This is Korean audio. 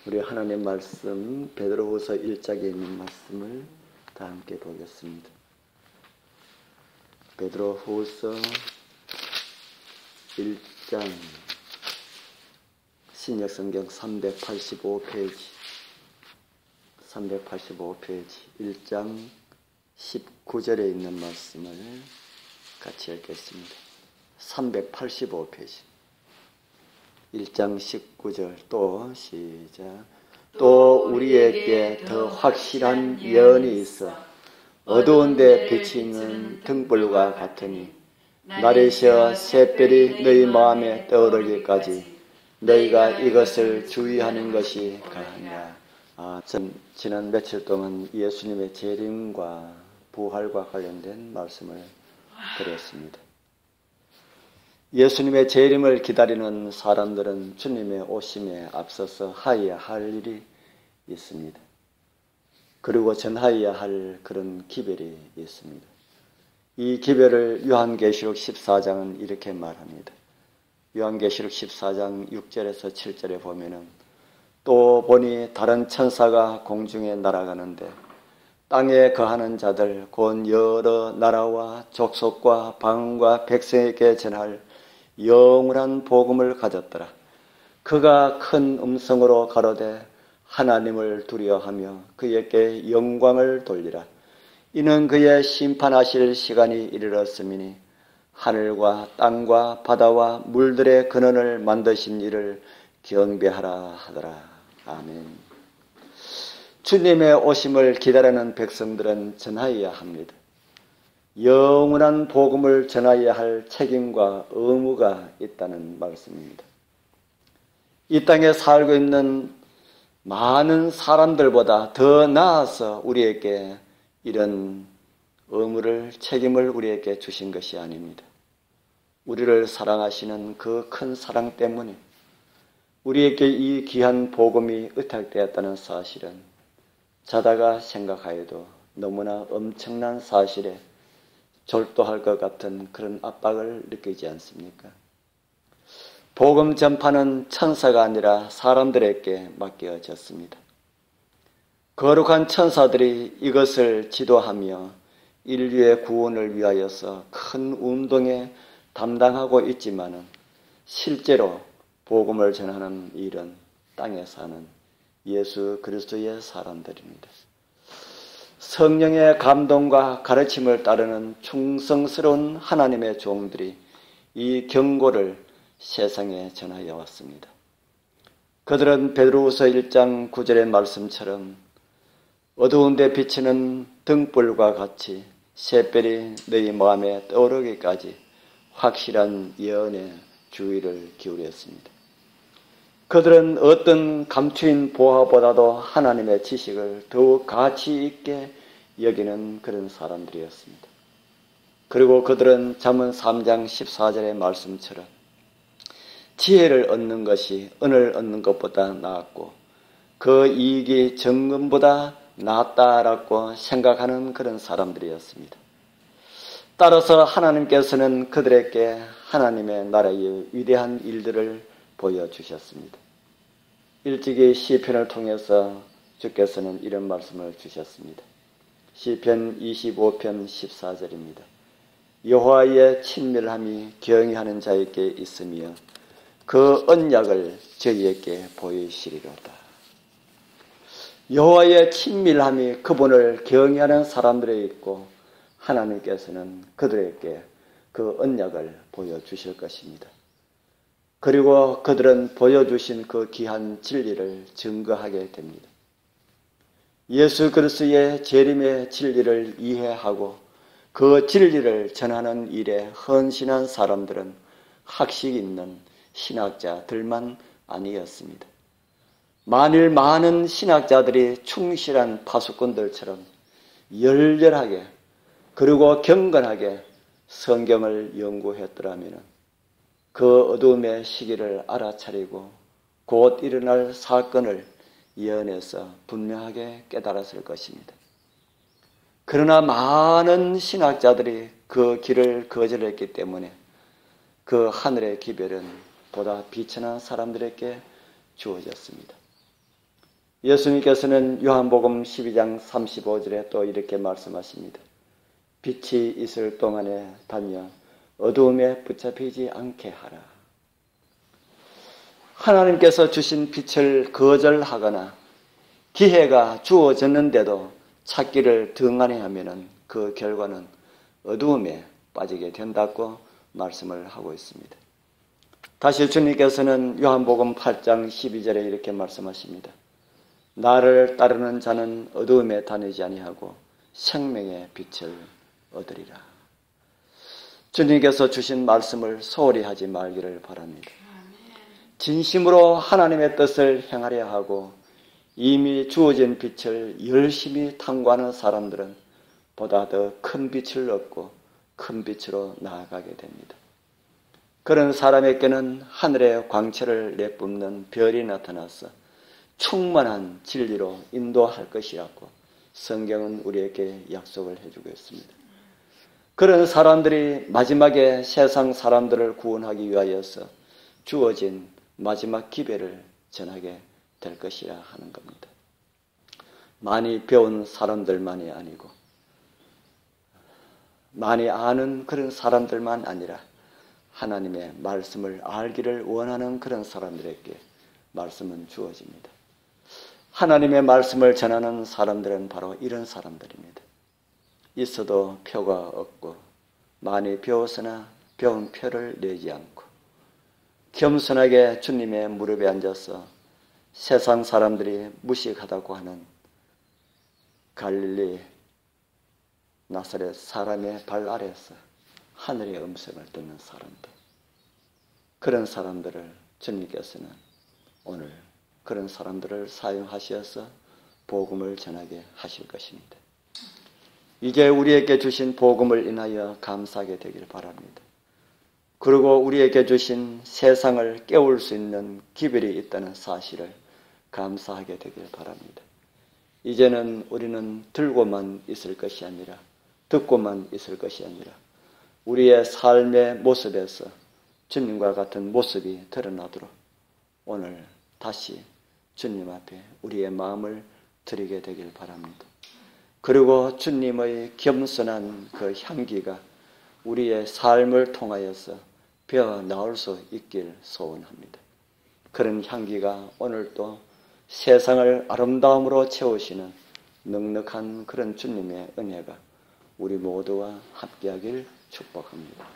우리 하나님 말씀 베드로후서 1장에 있는 말씀을 다 함께 보겠습니다. 베드로후서 1장 신약성경 385페이지 1장 19절에 있는 말씀을 같이 읽겠습니다. 385페이지 1장 19절 또 시작. 또 우리에게 더 확실한 예언이 있어 어두운 데 비치는 등불과 같으니 날이시어 샛별이 너희 마음에 떠오르기까지 너희가 이것을 주의하는 것이 가하냐. 지난 며칠 동안 예수님의 재림과 부활과 관련된 말씀을 드렸습니다. 예수님의 재림을 기다리는 사람들은 주님의 오심에 앞서서 하여야 할 일이 있습니다. 그리고 전하여야 할 그런 기별이 있습니다. 이 기별을 요한계시록 14장은 이렇게 말합니다. 요한계시록 14장 6절에서 7절에 보면은 또 보니 다른 천사가 공중에 날아가는데 땅에 거하는 자들 곧 여러 나라와 족속과 방언과 백성에게 전할 영원한 복음을 가졌더라. 그가 큰 음성으로 가로되 하나님을 두려워하며 그에게 영광을 돌리라. 이는 그의 심판하실 시간이 이르렀음이니 하늘과 땅과 바다와 물들의 근원을 만드신 이를 경배하라 하더라. 아멘. 주님의 오심을 기다리는 백성들은 전하여야 합니다. 영원한 복음을 전하여야 할 책임과 의무가 있다는 말씀입니다. 이 땅에 살고 있는 많은 사람들보다 더 나아서 우리에게 이런 의무를, 책임을 우리에게 주신 것이 아닙니다. 우리를 사랑하시는 그 큰 사랑 때문에 우리에게 이 귀한 복음이 의탁되었다는 사실은 자다가 생각하여도 너무나 엄청난 사실에 졸도할 것 같은 그런 압박을 느끼지 않습니까? 복음 전파는 천사가 아니라 사람들에게 맡겨졌습니다. 거룩한 천사들이 이것을 지도하며 인류의 구원을 위하여서 큰 운동에 담당하고 있지만은 실제로 복음을 전하는 일은 땅에 사는 예수 그리스도의 사람들입니다. 성령의 감동과 가르침을 따르는 충성스러운 하나님의 종들이 이 경고를 세상에 전하여 왔습니다. 그들은 베드로후서 1장 9절의 말씀처럼 어두운 데 비치는 등불과 같이 샛별이 너희 마음에 떠오르기까지 확실한 예언에 주의를 기울였습니다. 그들은 어떤 감추인 보화보다도 하나님의 지식을 더욱 가치 있게 여기는 그런 사람들이었습니다. 그리고 그들은 잠언 3장 14절의 말씀처럼 지혜를 얻는 것이 은을 얻는 것보다 나았고 그 이익이 정금보다 낫다라고 생각하는 그런 사람들이었습니다. 따라서 하나님께서는 그들에게 하나님의 나라의 위대한 일들을 보여주셨습니다. 일찍이 시편을 통해서 주께서는 이런 말씀을 주셨습니다. 시편 25편 14절입니다. 여호와의 친밀함이 경외하는 자에게 있으며 그 언약을 저희에게 보이시리로다. 여호와의 친밀함이 그분을 경외하는 사람들에 있고 하나님께서는 그들에게 그 언약을 보여주실 것입니다. 그리고 그들은 보여주신 그 귀한 진리를 증거하게 됩니다. 예수 그리스도의 재림의 진리를 이해하고 그 진리를 전하는 일에 헌신한 사람들은 학식 있는 신학자들만 아니었습니다. 만일 많은 신학자들이 충실한 파수꾼들처럼 열렬하게 그리고 경건하게 성경을 연구했더라면 그 어두움의 시기를 알아차리고 곧 일어날 사건을 예언해서 분명하게 깨달았을 것입니다. 그러나 많은 신학자들이 그 길을 거절했기 때문에 그 하늘의 기별은 보다 비천한 사람들에게 주어졌습니다. 예수님께서는 요한복음 12장 35절에 또 이렇게 말씀하십니다. 빛이 있을 동안에 다녀 어두움에 붙잡히지 않게 하라. 하나님께서 주신 빛을 거절하거나 기회가 주어졌는데도 찾기를 등한해하면 그 결과는 어두움에 빠지게 된다고 말씀을 하고 있습니다. 다시 주님께서는 요한복음 8장 12절에 이렇게 말씀하십니다. 나를 따르는 자는 어두움에 다니지 아니하고 생명의 빛을 얻으리라. 주님께서 주신 말씀을 소홀히 하지 말기를 바랍니다. 진심으로 하나님의 뜻을 행하려 하고 이미 주어진 빛을 열심히 탐구하는 사람들은 보다 더 큰 빛을 얻고 큰 빛으로 나아가게 됩니다. 그런 사람에게는 하늘의 광채를 내뿜는 별이 나타나서 충만한 진리로 인도할 것이라고 성경은 우리에게 약속을 해주고 있습니다. 그런 사람들이 마지막에 세상 사람들을 구원하기 위하여서 주어진 마지막 기회를 전하게 될 것이라 하는 겁니다. 많이 배운 사람들만이 아니고 많이 아는 그런 사람들만 아니라 하나님의 말씀을 알기를 원하는 그런 사람들에게 말씀은 주어집니다. 하나님의 말씀을 전하는 사람들은 바로 이런 사람들입니다. 있어도 표가 없고 많이 배웠으나 배운 표를 내지 않고 겸손하게 주님의 무릎에 앉아서 세상 사람들이 무식하다고 하는 갈릴리 나사렛 사람의 발 아래에서 하늘의 음성을 듣는 사람들, 그런 사람들을 주님께서는 오늘 그런 사람들을 사용하셔서 복음을 전하게 하실 것입니다. 이제 우리에게 주신 복음을 인하여 감사하게 되길 바랍니다. 그리고 우리에게 주신 세상을 깨울 수 있는 기별이 있다는 사실을 감사하게 되길 바랍니다. 이제는 우리는 들고만 있을 것이 아니라 듣고만 있을 것이 아니라 우리의 삶의 모습에서 주님과 같은 모습이 드러나도록 오늘 다시 주님 앞에 우리의 마음을 드리게 되길 바랍니다. 그리고 주님의 겸손한 그 향기가 우리의 삶을 통하여서 배어 나올 수 있길 소원합니다. 그런 향기가 오늘도 세상을 아름다움으로 채우시는 넉넉한 그런 주님의 은혜가 우리 모두와 함께하길 축복합니다.